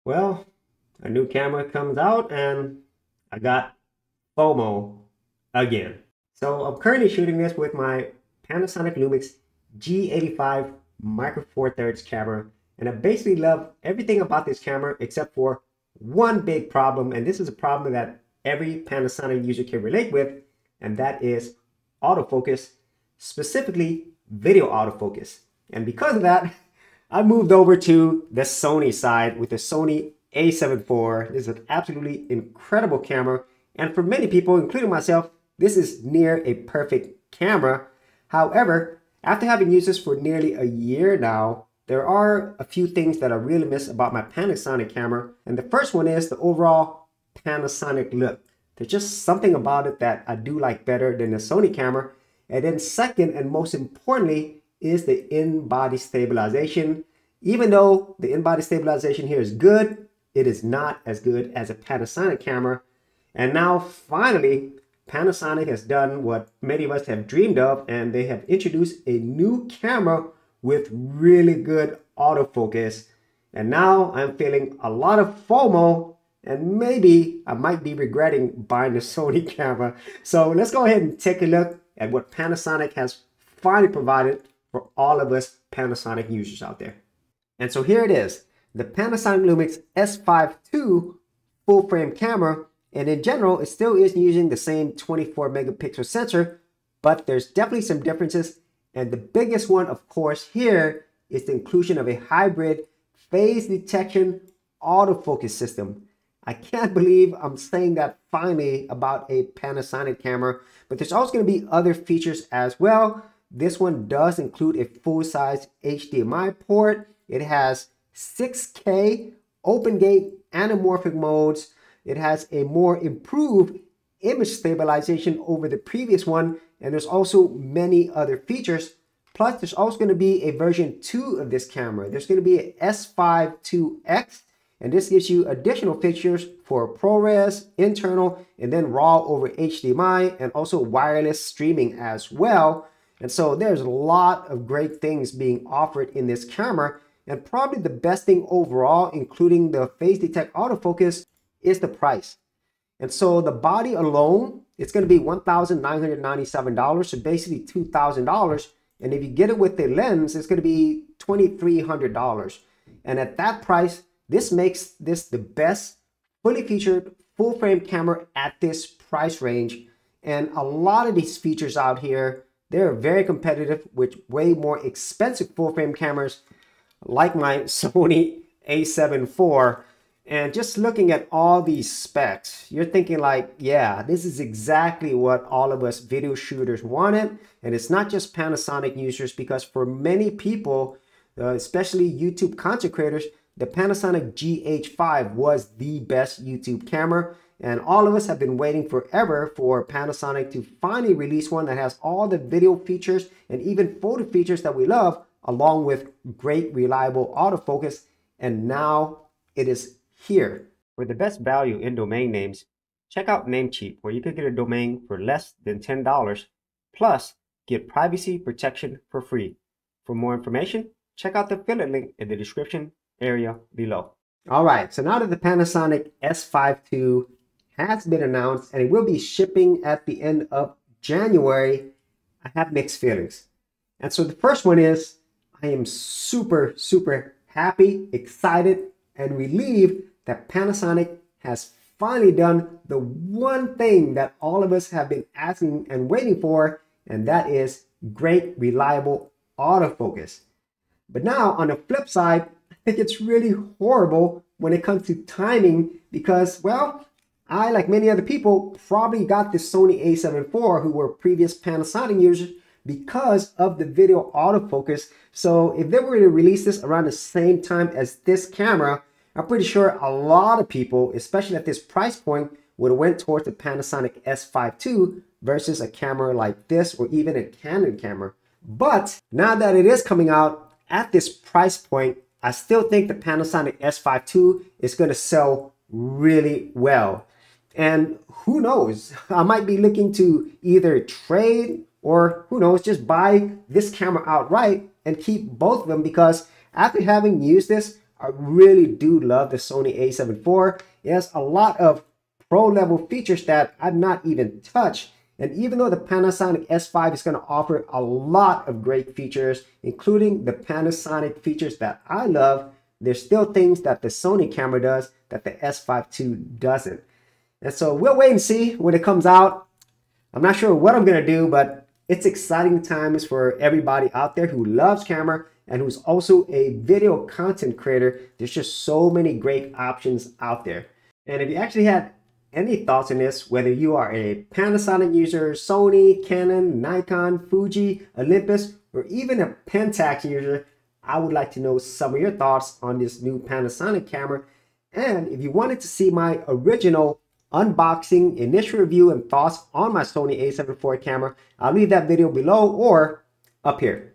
Well, a new camera comes out and I got FOMO again. So I'm currently shooting this with my Panasonic Lumix G85 Micro Four Thirds camera. And I basically love everything about this camera except for one big problem. And this is a problem that every Panasonic user can relate with. And that is autofocus, specifically video autofocus. And because of that, I moved over to the Sony side with the Sony A7 IV. This is an absolutely incredible camera. And for many people, including myself, this is near a perfect camera. However, after having used this for nearly a year now, there are a few things that I really miss about my Panasonic camera. And the first one is the overall Panasonic look. There's just something about it that I do like better than the Sony camera. And then second, and most importantly, is the in-body stabilization. Even though the in-body stabilization here is good, it is not as good as a Panasonic camera. And now finally, Panasonic has done what many of us have dreamed of, and they have introduced a new camera with really good autofocus. And now I'm feeling a lot of FOMO, and maybe I might be regretting buying the Sony camera. So let's go ahead and take a look at what Panasonic has finally provided for all of us Panasonic users out there. And so here it is, the Panasonic Lumix S5 II full frame camera. And in general, it still is using the same 24 megapixel sensor, but there's definitely some differences. And the biggest one, of course, here is the inclusion of a hybrid phase detection autofocus system. I can't believe I'm saying that finally about a Panasonic camera, but there's also going to be other features as well. This one does include a full-size HDMI port. It has 6K open gate anamorphic modes. It has a more improved image stabilization over the previous one, and there's also many other features. Plus, there's also going to be a version 2 of this camera. There's going to be an S5 IIX, and this gives you additional features for ProRes, internal, and then RAW over HDMI, and also wireless streaming as well. And so there's a lot of great things being offered in this camera, and probably the best thing overall, including the phase detect autofocus, is the price. And so the body alone, it's going to be $1,997, so basically $2,000. And if you get it with the lens, it's going to be $2,300. And at that price, this makes this the best fully featured full frame camera at this price range. And a lot of these features out here, they're very competitive with way more expensive full frame cameras like my Sony A7 IV. And just looking at all these specs, you're thinking like, yeah, this is exactly what all of us video shooters wanted. And it's not just Panasonic users, because for many people, especially YouTube content creators, the Panasonic GH5 was the best YouTube camera. And all of us have been waiting forever for Panasonic to finally release one that has all the video features and even photo features that we love, along with great reliable autofocus. And now it is here. For the best value in domain names, check out Namecheap, where you can get a domain for less than $10, plus get privacy protection for free. For more information, check out the affiliate link in the description area below. All right, so now that the Panasonic S5 II has been announced and it will be shipping at the end of January, I have mixed feelings. And so the first one is, I am super happy, excited, and relieved that Panasonic has finally done the one thing that all of us have been asking and waiting for, and that is great, reliable autofocus. But now, on the flip side, I think it's really horrible when it comes to timing because, well, I, like many other people, probably got the Sony A7 IV who were previous Panasonic users because of the video autofocus. So if they were to release this around the same time as this camera, I'm pretty sure a lot of people, especially at this price point, would have went towards the Panasonic S5 II versus a camera like this or even a Canon camera. But now that it is coming out at this price point, I still think the Panasonic S5 II is going to sell really well. And who knows, I might be looking to either trade or, who knows, just buy this camera outright and keep both of them, because after having used this I really do love the Sony a7 IV. It has a lot of pro level features that I've not even touched. And even though the Panasonic S5 is going to offer a lot of great features, including the Panasonic features that I love, there's still things that the Sony camera does that the S5 II doesn't. And so we'll wait and see when it comes out. I'm not sure what I'm going to do, but it's exciting times for everybody out there who loves camera and who's also a video content creator. There's just so many great options out there. And if you actually had any thoughts on this, whether you are a Panasonic user, Sony, Canon, Nikon, Fuji, Olympus, or even a Pentax user, I would like to know some of your thoughts on this new Panasonic camera. And if you wanted to see my original unboxing, initial review, and thoughts on my Sony a7 IV camera, I'll leave that video below or up here.